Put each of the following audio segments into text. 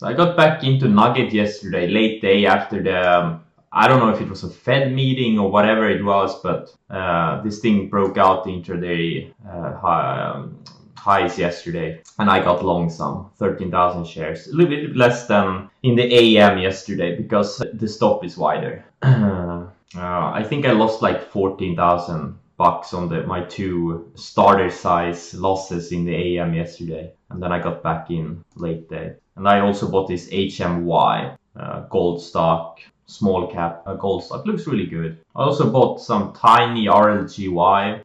I got back into NUGT yesterday, late day after the, I don't know if it was a Fed meeting or whatever it was, but this thing broke out the intraday highs yesterday, and I got long some 13,000 shares, a little bit less than in the AM yesterday because the stop is wider. I think I lost like 14,000 bucks on my two starter size losses in the AM yesterday, and then I got back in late day. And I also bought this HMY gold stock, small cap gold stock. Looks really good. I also bought some tiny RLGY.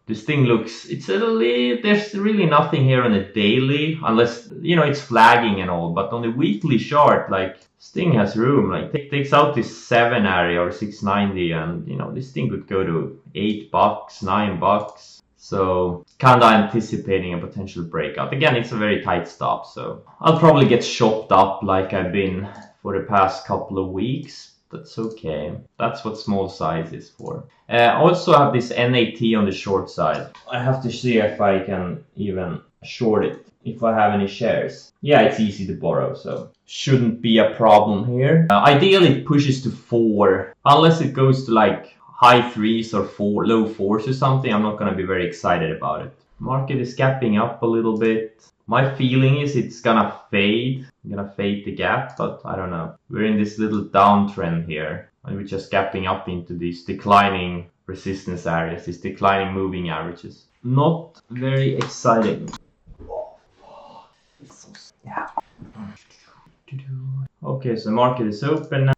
This thing looks, it's a little, there's really nothing here on a daily, unless, you know, it's flagging and all, but on the weekly chart, like, this thing has room, like, takes out this 7 area or 690, and, you know, this thing could go to $8, $9. So, kinda anticipating a potential breakout. Again, it's a very tight stop, so I'll probably get chopped up like I've been for the past couple of weeks. That's okay. That's what small size is for. I also have this NAT on the short side. I have to see if I can even short it, if I have any shares. Yeah, it's easy to borrow, so shouldn't be a problem here. Ideally, it pushes to 4, unless it goes to like high 3s or 4, low 4s or something. I'm not going to be very excited about it. Market is gapping up a little bit. My feeling is it's gonna fade. I'm gonna fade the gap, but I don't know. We're in this little downtrend here, and we're just gapping up into these declining resistance areas, these declining moving averages. Not very exciting. Yeah. Okay, so the market is open now.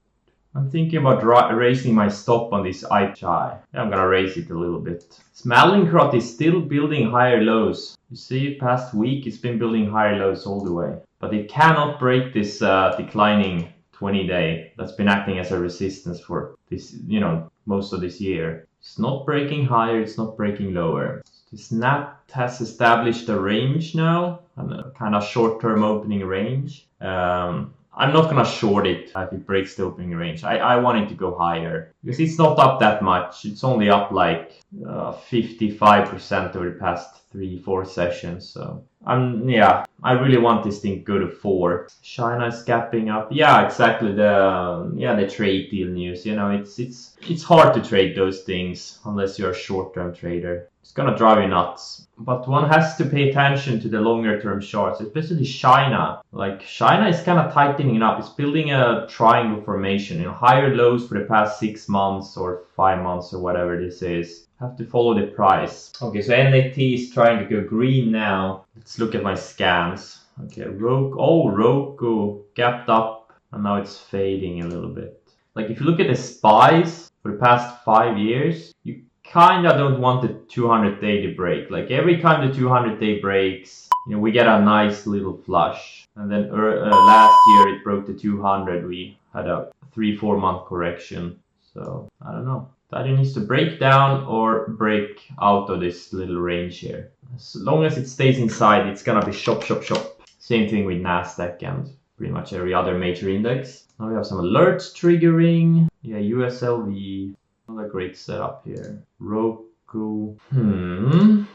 I'm thinking about raising my stop on this IPI. I'm gonna raise it a little bit. Mallinckrodt is still building higher lows. You see, past week it's been building higher lows all the way. But it cannot break this declining 20-day that's been acting as a resistance for this, you know, most of this year. It's not breaking higher, it's not breaking lower. This NAT has established a range now, a kind of short-term opening range. I'm not gonna short it if it breaks the opening range. I want it to go higher because it's not up that much. It's only up like 55% over the past 3-4 sessions. So yeah, I really want this thing to go to 4. China is gapping up. Yeah, exactly. The trade deal news. You know, it's hard to trade those things unless you're a short-term trader. It's gonna drive you nuts. But one has to pay attention to the longer term charts, especially China. Like, China is kind of tightening up. It's building a triangle formation, you know, higher lows for the past 6 months or 5 months or whatever this is. Have to follow the price. Okay, so NAT is trying to go green now. Let's look at my scans. Okay, ROKU gapped up and now it's fading a little bit. Like, if you look at the SPYs for the past 5 years, you kinda don't want the 200-day to break. Like, every time the 200-day breaks, you know, we get a nice little flush. And then last year it broke the 200. We had a 3-4 month correction. So I don't know. That it needs to break down or break out of this little range here. As long as it stays inside, it's gonna be shop. Same thing with Nasdaq and pretty much every other major index. Now we have some alerts triggering. Yeah, USLV. Another great setup here. ROKU. I'm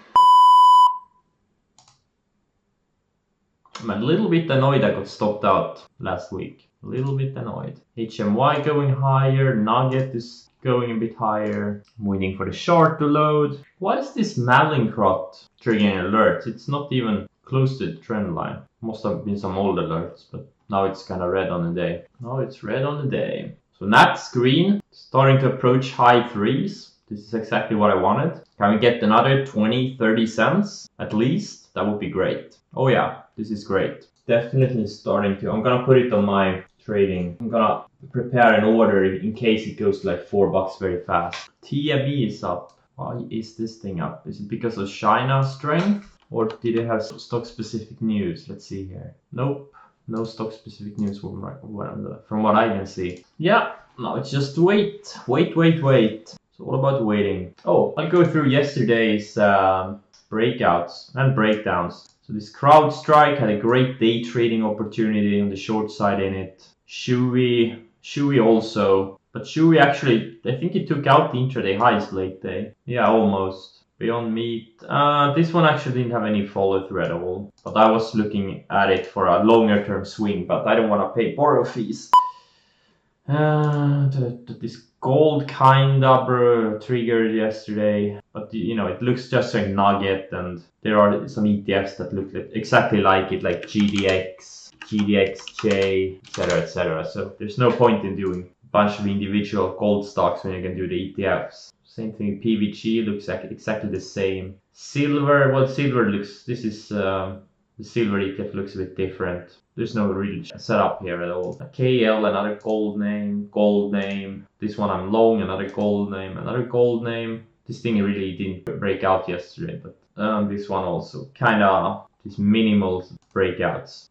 a little bit annoyed I got stopped out last week. A little bit annoyed. HMY going higher. NUGT is going a bit higher. I'm waiting for the chart to load. Why is this Mallinckrodt triggering alerts? It's not even close to the trend line. Must have been some old alerts, but now it's kind of red on the day. Now it's red on the day. So NAT's green, starting to approach high 3s. This is exactly what I wanted. Can we get another 20-30 cents at least? That would be great. Oh yeah, this is great. Definitely starting to. I'm gonna put it on my trading. I'm gonna prepare an order in case it goes to like $4 very fast. TAB is up. Why is this thing up? Is it because of China strength? Or did it have stock specific news? Let's see here. Nope. No stock specific news from what I can see. Yeah, now it's just wait. It's all about waiting. Oh, I'll go through yesterday's breakouts and breakdowns. So this CrowdStrike had a great day trading opportunity on the short side in it. Shui also. But Shui actually, I think it took out the intraday highs late day. Yeah, almost. Beyond Meat. This one actually didn't have any follow through at all. But I was looking at it for a longer term swing, but I don't want to pay borrow fees. This gold kinda triggered yesterday, but you know, it looks just like NUGT, and there are some ETFs that look exactly like it, like GDX, GDXJ, etc. So there's no point in doing a bunch of individual gold stocks when you can do the ETFs. Same thing, PVG looks like exactly the same. Silver, well, silver looks, this is the silver ETF looks a bit different. There's no real setup here at all. KL, another gold name. This one I'm long, another gold name. This thing really didn't break out yesterday, but this one also kind of these minimal breakouts.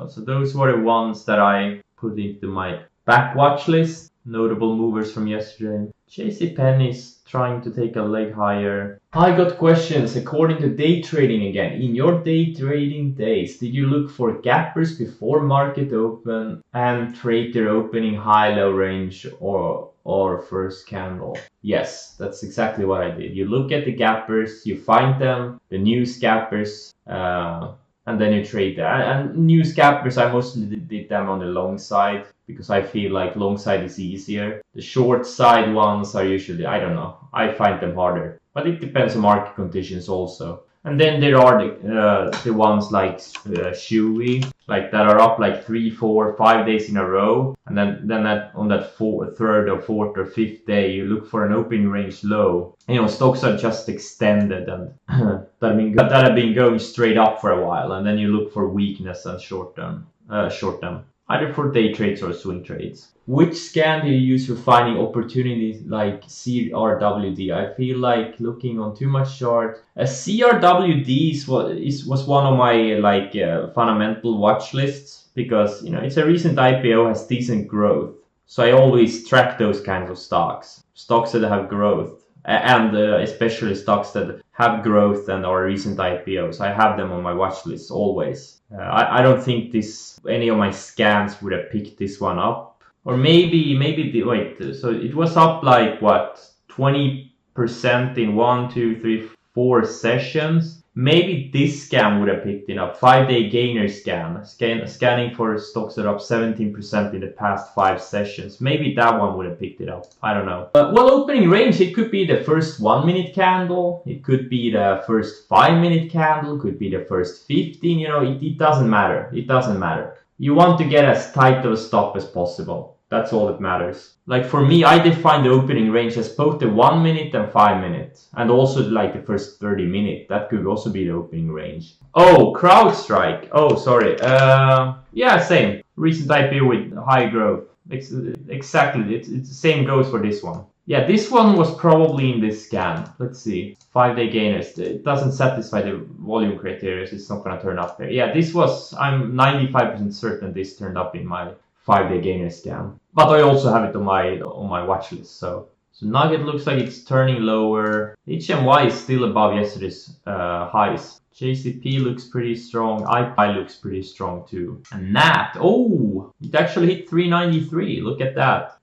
So those were the ones that I put into my back watch list. Notable movers from yesterday. JCPenney is trying to take a leg higher. I got questions according to day trading again. In your day trading days, did you look for gappers before market open and trade their opening high-low range or first candle? Yes, that's exactly what I did. You look at the gappers, you find them, the news gappers, and then you trade that. And news gappers, I mostly did them on the long side because I feel like long side is easier. The short side ones are usually, I don't know, I find them harder. But it depends on market conditions also. And then there are the ones like Shui, like that are up like 3, 4, 5 days in a row. And then that on that third or fourth or fifth day, you look for an opening range low. You know, stocks are just extended and that have been going straight up for a while. And then you look for weakness and short term, either for day trades or swing trades. Which scan do you use for finding opportunities like CRWD? I feel like looking on too much chart. CRWD was one of my fundamental watch lists because, you know, it's a recent IPO, has decent growth. So I always track those kinds of stocks that have growth, and especially stocks that have growth and are recent IPOs. I have them on my watch list always. I don't think any of my scans would have picked this one up. Or wait, so it was up like what, 20% in 1, 2, 3, 4 sessions. Maybe this scan would have picked it up. 5-day gainer scanning for stocks that are up 17% in the past 5 sessions. Maybe that one would have picked it up. I don't know. Well, opening range, it could be the first 1-minute candle. It could be the first 5-minute candle. It could be the first 15. You know, it doesn't matter. It doesn't matter. You want to get as tight of a stop as possible. That's all that matters. Like for me, I define the opening range as both the 1-minute and 5-minute. And also like the first 30-minute. That could also be the opening range. Oh, CrowdStrike. Oh, sorry. Yeah, same. Recent IPO with high growth. Exactly. It's the same goes for this one. Yeah, this one was probably in this scan. Let's see. 5-day gainers. It doesn't satisfy the volume criteria. So it's not going to turn up there. Yeah, this was, I'm 95% certain this turned up in my 5-day gainer scan, but I also have it on my watch list. So NUGT looks like it's turning lower. HMY is still above yesterday's highs. JCP looks pretty strong. IPI looks pretty strong too. And NAT, oh, it actually hit 393. Look at that.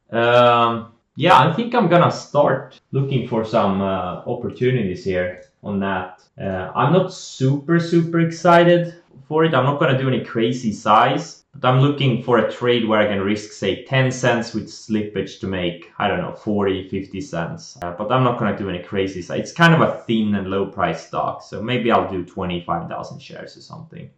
Yeah, I think I'm gonna start looking for some opportunities here on NAT. I'm not super excited for it. I'm not gonna do any crazy size. But I'm looking for a trade where I can risk, say, 10 cents with slippage to make, I don't know, 40, 50 cents. But I'm not going to do any crazy size. It's kind of a thin and low price stock. So maybe I'll do 25,000 shares or something.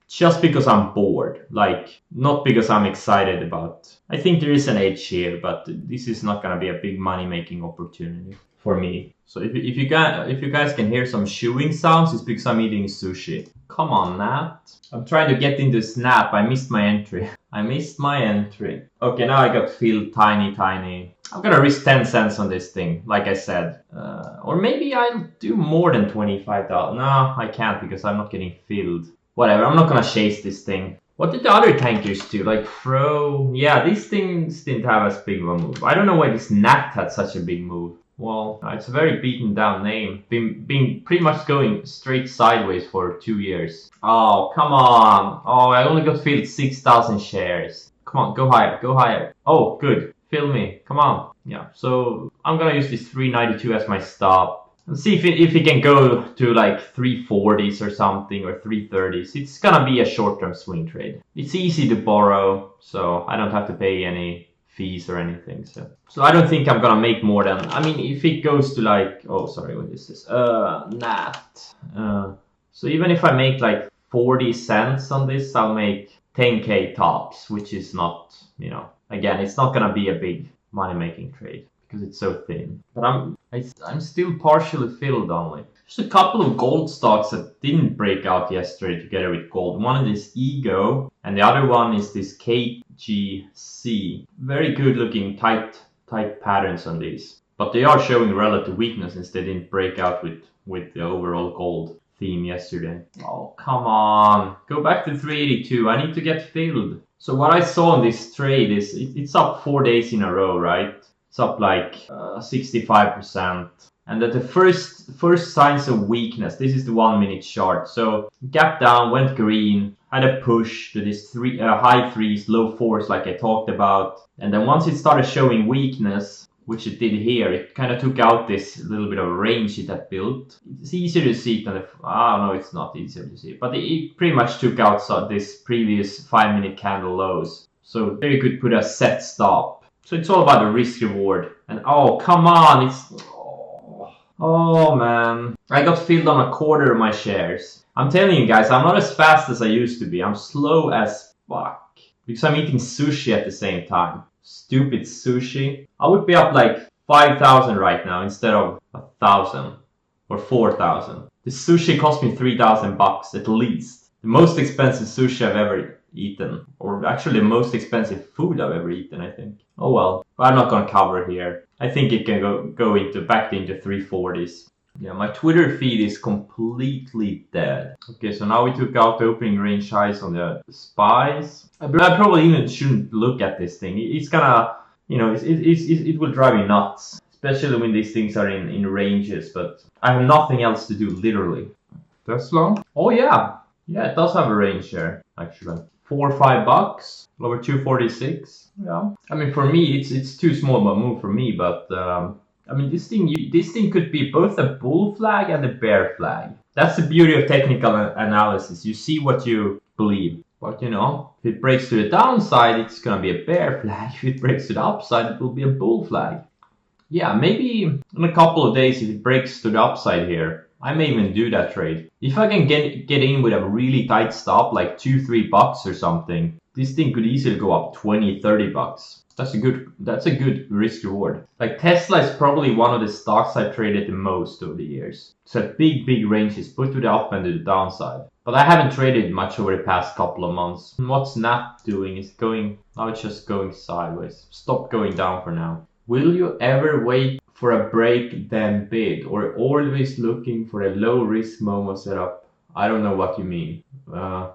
Just because I'm bored. Like, not because I'm excited about. I think there is an edge here, but this is not going to be a big money-making opportunity for me. So if you guys can hear some chewing sounds, it's because I'm eating sushi. Come on, Nat. I'm trying to get into Snap. I missed my entry. Okay, now I got filled tiny. I'm gonna risk 10 cents on this thing, like I said. Or maybe I'll do more than 25,000. No, I can't because I'm not getting filled. Whatever, I'm not gonna chase this thing. What did the other tankers do? Like Fro? Yeah, these things didn't have as big of a move. I don't know why this Nat had such a big move. Well, it's a very beaten down name. Been pretty much going straight sideways for 2 years. Oh, come on. Oh, I only got filled 6,000 shares. Come on, go higher. Oh, good. Fill me. Come on. Yeah, so I'm gonna use this 392 as my stop. And see if it can go to like 340s or something, or 330s. It's gonna be a short-term swing trade. It's easy to borrow, so I don't have to pay any fees or anything. So I don't think I'm gonna make more than, I mean, if it goes to like, oh sorry, what is this? NAT. So even if I make like 40 cents on this, I'll make 10k tops, which is not, you know, again, it's not gonna be a big money-making trade because it's so thin. But I'm still partially filled only. There's a couple of gold stocks that didn't break out yesterday together with gold. One is Ego, and the other one is this KGC. Very good looking tight patterns on these. But they are showing relative weakness since they didn't break out with the overall gold theme yesterday. Oh, come on. Go back to 382. I need to get filled. So what I saw in this trade is it's up 4 days in a row, right? It's up like 65%. And that the first signs of weakness, this is the 1 minute chart. So gap down, went green, had a push to this high threes, low fours like I talked about. And then once it started showing weakness, which it did here, it kind of took out this little bit of range it had built. It's easier to see it than no, it's not easier to see. But it pretty much took out this previous 5 minute candle lows. So there you could put a set stop. So it's all about the risk reward. And oh, come on, oh man. I got filled on a quarter of my shares. I'm telling you guys, I'm not as fast as I used to be. I'm slow as fuck. Because I'm eating sushi at the same time. Stupid sushi. I would be up like 5,000 right now instead of 1,000 or 4,000. The sushi cost me 3,000 bucks at least. The most expensive sushi I've ever eaten, or actually the most expensive food I've ever eaten, I think. Oh well, I'm not gonna cover here. I think it can go back into 340s. Yeah, my Twitter feed is completely dead. Okay, so now we took out the opening range highs on the SPYs. I probably even shouldn't look at this thing. It's gonna, you know, it will drive me nuts, especially when these things are in ranges. But I have nothing else to do, literally. Tesla? Oh yeah, it does have a range here actually. 4 or 5 bucks, over 246. Yeah, I mean for me it's too small of a move for me, but. I mean, this thing could be both a bull flag and a bear flag. That's the beauty of technical analysis. You see what you believe. But you know, if it breaks to the downside, it's gonna be a bear flag. If it breaks to the upside, it will be a bull flag. Yeah, maybe in a couple of days, if it breaks to the upside here, I may even do that trade. If I can get in with a really tight stop, like 2-3 bucks or something, this thing could easily go up 20-30 bucks. That's a good risk reward. Like Tesla is probably one of the stocks I've traded the most over the years. So big ranges, both to the up and to the downside. But I haven't traded much over the past couple of months. What's NAT doing? It's going, now it's just going sideways. Stop going down for now. Will you ever wait for a break then bid, or always looking for a low risk Momo setup? I don't know what you mean. Will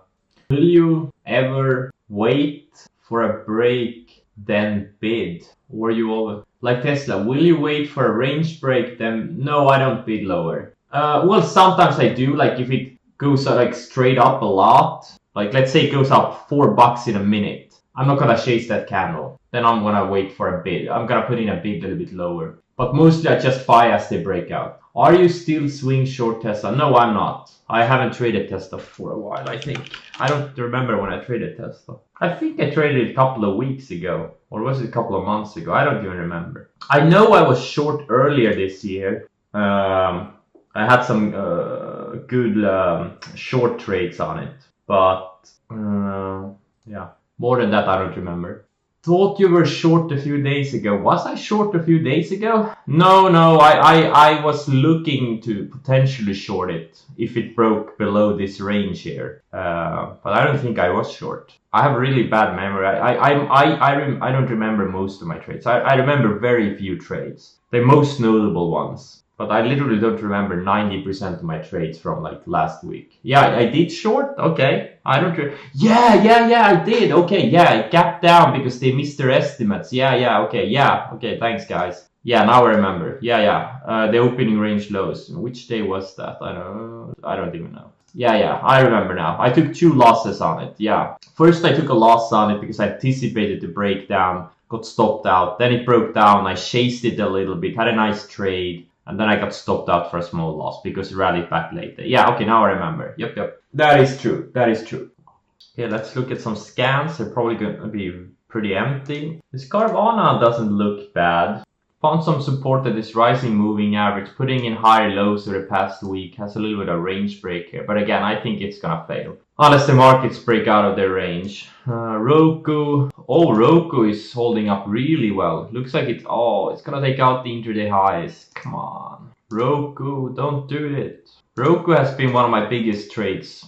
you ever wait for a break then bid, or you always like Tesla? Will you wait for a range break then? No, I don't bid lower. Well, sometimes I do. Like if it goes like straight up a lot, like let's say it goes up 4 bucks in a minute, I'm not gonna chase that candle. Then I'm gonna wait for a bid. I'm gonna put in a bid a little bit lower. But mostly I just buy as they break out. Are you still swing short Tesla? No, I'm not. I haven't traded Tesla for a while, I think. I don't remember when I traded Tesla. I think I traded it a couple of weeks ago. Or was it a couple of months ago? I don't even remember. I know I was short earlier this year. I had some good short trades on it. But yeah, more than that I don't remember. Thought you were short a few days ago. Was I short a few days ago? No, I was looking to potentially short it if it broke below this range here. But I don't think I was short. I have a really bad memory. I don't remember most of my trades. I remember very few trades. The most notable ones. But I literally don't remember 90% of my trades from like last week. Yeah, I did short. Okay. I don't. Yeah, I did. Okay. Yeah, it gapped down because they missed their estimates. Yeah. Okay. Thanks, guys. Yeah, now I remember. Yeah. The opening range lows. Which day was that? I don't even know. Yeah. I remember now. I took 2 losses on it. Yeah. First, I took a loss on it because I anticipated the breakdown. Got stopped out. Then it broke down. I chased it a little bit. Had a nice trade. And then I got stopped out for a small loss because it rallied back later. Yeah, okay, now I remember. Yep. That is true. Okay, let's look at some scans. They're probably going to be pretty empty. This Carvana doesn't look bad. Found some support at this rising moving average, putting in higher lows over the past week. Has a little bit of range break here. But again, I think it's gonna fail. Unless the markets break out of their range. ROKU. Oh, ROKU is holding up really well. Looks like it's gonna take out the intraday highs. Come on. ROKU, don't do it. ROKU has been one of my biggest trades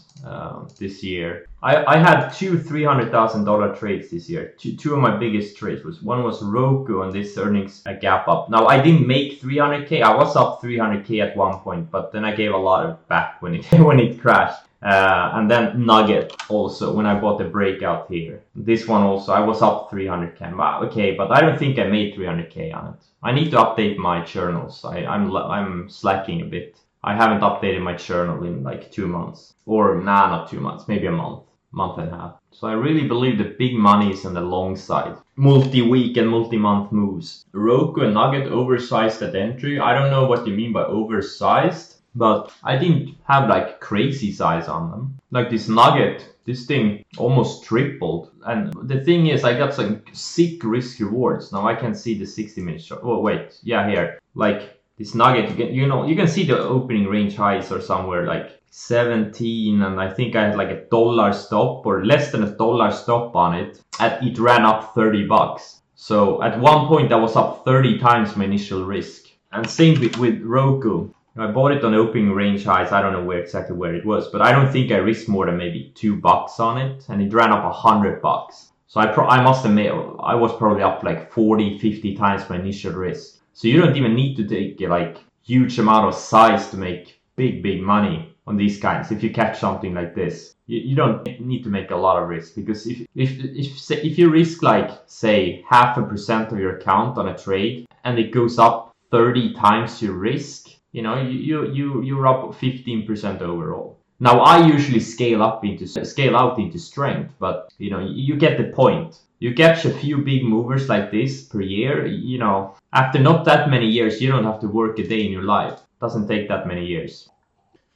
this year. I had two $300,000 trades this year. Two of my biggest trades one was ROKU on this earnings gap up. Now I didn't make 300k. I was up 300k at one point, but then I gave a lot of back when it when it crashed. And then NUGT also when I bought the breakout here. This one also I was up 300k. Wow, okay, but I don't think I made 300k on it. I need to update my journals. I'm slacking a bit. I haven't updated my journal in like 2 months. Or not 2 months, maybe a month and a half. So I really believe the big money is on the long side. Multi-week and multi-month moves. ROKU and NUGT oversized at entry. I don't know what you mean by oversized, but I didn't have like crazy size on them. Like this NUGT, this thing almost tripled. And the thing is, I got some sick risk rewards. Now I can see the 60-minute chart. Oh wait, yeah, here. Like this NUGT, you can see the opening range highs are somewhere like 17, and I think I had like $1 stop or less than $1 stop on it. It ran up $30. So at one point I was up 30 times my initial risk. And same with ROKU. I bought it on opening range highs. I don't know exactly where it was, but I don't think I risked more than maybe $2 on it, and it ran up $100. So I must have made, I was probably up like 40, 50 times my initial risk. So you don't even need to take like huge amount of size to make big money on these kinds. If you catch something like this, you don't need to make a lot of risk, because if you risk like say 0.5% of your account on a trade and it goes up 30 times your risk, you know, you're up 15% overall. Now I usually scale out into strength, but you know, you get the point. You catch a few big movers like this per year, you know, after not that many years, you don't have to work a day in your life. Doesn't take that many years.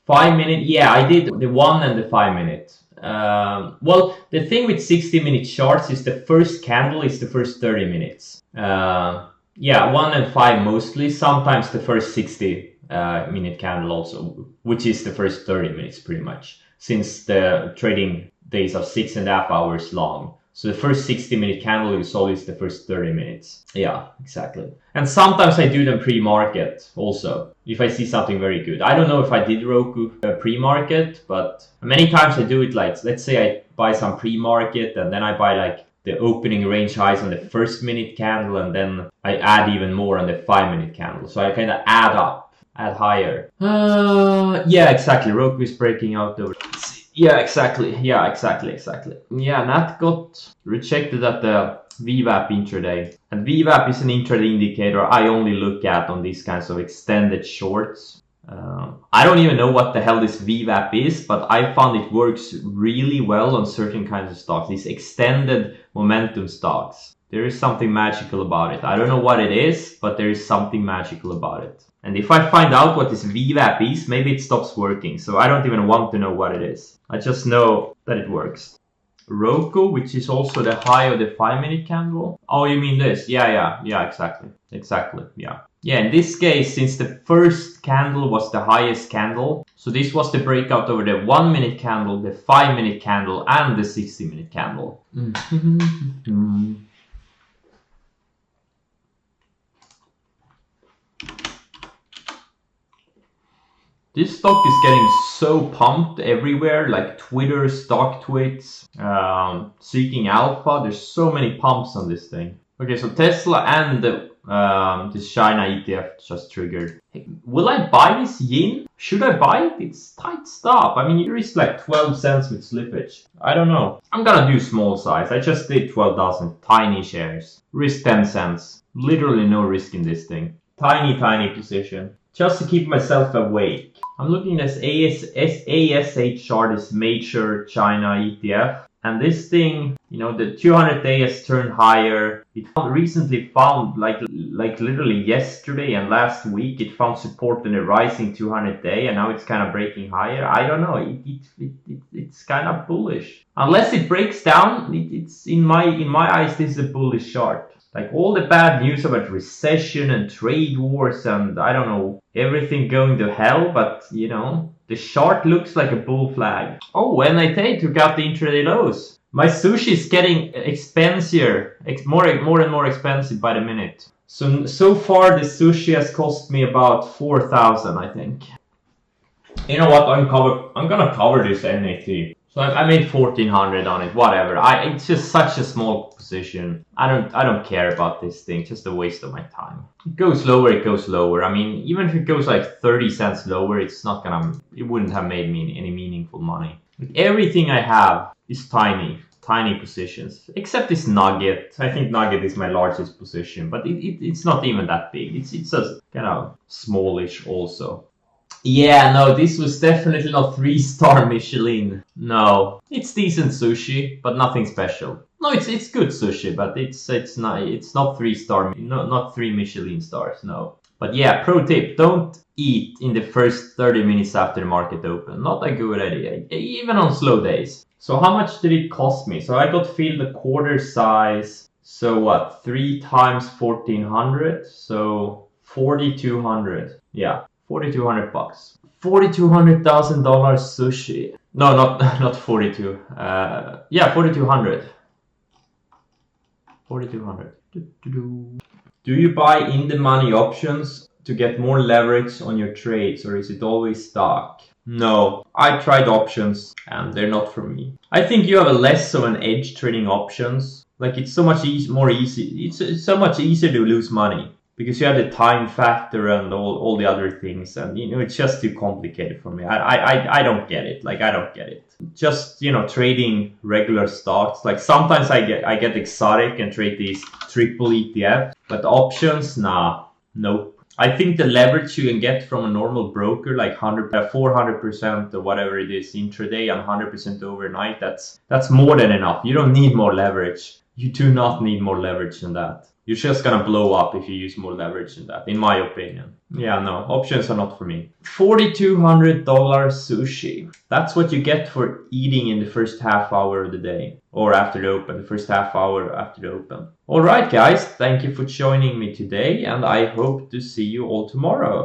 5 minute, yeah, I did the 1 and the 5 minute. Well, the thing with 60-minute charts is the first candle is the first 30 minutes. Yeah, 1 and 5 mostly. Sometimes the first 60-minute candle also, which is the first 30 minutes pretty much, since the trading days are 6.5 hours long. So the first 60-minute candle is always the first 30 minutes. Yeah, exactly. And sometimes I do them pre-market also, if I see something very good. I don't know if I did ROKU pre-market, but many times I do it like, let's say I buy some pre-market and then I buy like the opening range highs on the first minute candle, and then I add even more on the 5-minute candle. So I kind of add higher. Yeah, exactly. ROKU is breaking out over. Yeah, exactly. Yeah, exactly. Yeah, Nat got rejected at the VWAP intraday. And VWAP is an intraday indicator I only look at on these kinds of extended shorts. I don't even know what the hell this VWAP is, but I found it works really well on certain kinds of stocks. These extended momentum stocks. There is something magical about it. I don't know what it is, but there is something magical about it. And if I find out what this VWAP is, maybe it stops working. So I don't even want to know what it is. I just know that it works. ROKU, which is also the high of the 5-minute candle. Oh, you mean this? Yeah, exactly. Yeah, in this case, since the first candle was the highest candle, so this was the breakout over the 1-minute candle, the 5-minute candle, and the 60-minute candle. This stock is getting so pumped everywhere, like Twitter, stock tweets, seeking alpha. There's so many pumps on this thing. Okay, so Tesla and this China ETF just triggered. Hey, will I buy this yin? Should I buy it? It's tight stuff. I mean, you risk like 12 cents with slippage. I don't know. I'm gonna do small size. I just did 12,000 tiny shares. Risk 10 cents. Literally no risk in this thing. Tiny position. Just to keep myself awake. I'm looking at ASH chart, is major China ETF. And this thing, you know, the 200 day has turned higher. It recently found, like literally yesterday and last week, it found support in the rising 200 day, and now it's kind of breaking higher. I don't know. It's kind of bullish. Unless it breaks down, it's in my eyes, this is a bullish chart. Like all the bad news about recession and trade wars and I don't know, everything going to hell, but you know, the chart looks like a bull flag. Oh, NUGT took out the intraday lows. My sushi is getting expensive, more and more expensive by the minute. So far the sushi has cost me about 4,000, I think. You know what? I'm gonna cover this NUGT. So I made 1,400 on it, whatever. It's just such a small position. I don't care about this thing, just a waste of my time. It goes lower, it goes lower. I mean, even if it goes like 30 cents lower, it wouldn't have made me any meaningful money. Like everything I have is tiny positions, except this NUGT. I think NUGT is my largest position, but it's not even that big. It's just kind of smallish also. Yeah, no, this was definitely not 3-star Michelin. No, it's decent sushi, but nothing special. No, it's good sushi, but it's not 3-star, not 3 Michelin stars. No. But yeah, pro tip: don't eat in the first 30 minutes after the market open. Not a good idea, even on slow days. So how much did it cost me? So I got filled a quarter size. So what? 3 times 1,400. So 4,200. Yeah. 4,200 bucks. $4,200,000 sushi. No, not 42. Yeah, 4,200. 4,200. Do you buy in the money options to get more leverage on your trades, or is it always stock? No, I tried options and they're not for me. I think you have a less of an edge trading options. Like it's so much more easy. It's so much easier to lose money. Because you have the time factor and all the other things, and you know it's just too complicated for me. I don't get it. Like I don't get it. Just trading regular stocks. Like sometimes I get exotic and trade these triple ETF, but options, nah, nope. I think the leverage you can get from a normal broker, like 400% or whatever it is intraday and 100% overnight, that's more than enough. You don't need more leverage. You do not need more leverage than that. You're just gonna blow up if you use more leverage than that, in my opinion. Yeah, no, options are not for me. $4,200 sushi. That's what you get for eating in the first half hour of the day. Or after the open, the first half hour after the open. Alright guys, thank you for joining me today, and I hope to see you all tomorrow.